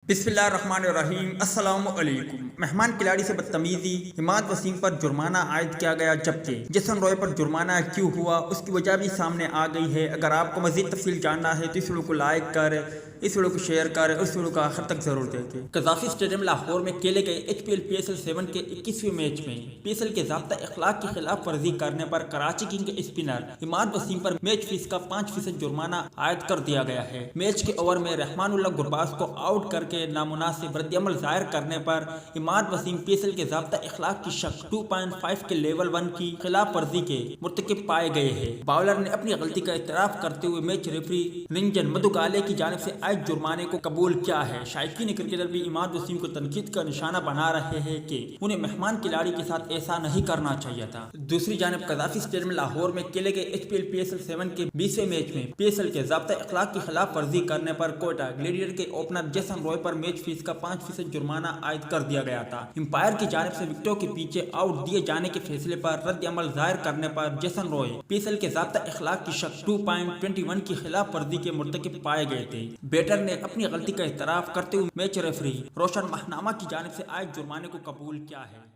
बिस्मिल्लाहिर्रहमानिर्रहीम। अस्सलाम वालेकुम। मेहमान खिलाड़ी से बदतमीजी, इमाद वसीम पर जुर्माना आयद किया गया, जबकि जेसन रॉय पर जुर्माना क्यों हुआ उसकी वजह भी सामने आ गई है। अगर आपको मजीद तफसील जानना है तो इस वीडियो को लाइक कर, इस वीडियो को शेयर कर, इस वीडियो को आखिर तक जरूर देखें। कज़ाफी स्टेडियम लाहौर में खेले गए HPL PSL 7 के 21वें मैच में PSL के ज़ाब्ता इखलाक की खिलाफ वर्जी करने पर कराची किंग के स्पिनर इमाद वसीम पर मैच फीस का 5% जुर्माना आयद कर दिया गया है। मैच के ओवर में रहमानुल्लाह गुरबाज को आउट करके नामुनासिब रद्दअमल जाहिर करने पर इमाद वसीम PSL के ज़ाब्ता इखलाक की शक 2.5 के लेवल 1 की खिलाफ वर्जी के मुर्तकिब पाए गए हैं। बाउलर ने अपनी गलती का इतराफ करते हुए मैच रेफरी निंजन मधुगाले की जानिब से आयद जुर्माने को कबूल किया है। शायकीन क्रिकेटर भी इमाद वसीम को तनकीद का निशाना बना रहे हैं कि उन्हें मेहमान खिलाड़ी के साथ ऐसा नहीं करना चाहिए था। दूसरी जानिब कज़ाफी स्टेडियम लाहौर में खेले गए HPL PSL 7 के 20वें मैच में PSL के ज़ाब्ता इखलाक की खिलाफ वर्जी करने पर कोयटा ग्लेडिएटर के ओपनर जेसन रॉय पर मैच फीस का 5% जुर्माना आयद कर दिया गया था। अंपायर की जानिब से विकेटों के पीछे आउट दिए जाने के फैसले पर रद्दअमल जाहिर करने पर जेसन रॉय PSL के ज़ाब्ता इखलाक की शक 2.21 की खिलाफ वर्जी के मुर्तकिब पाए गए थे। बैटर ने अपनी गलती का इतराफ करते हुए मैच रेफरी रोशन महनामा की जानिब से आयद जुर्माने को कबूल किया है।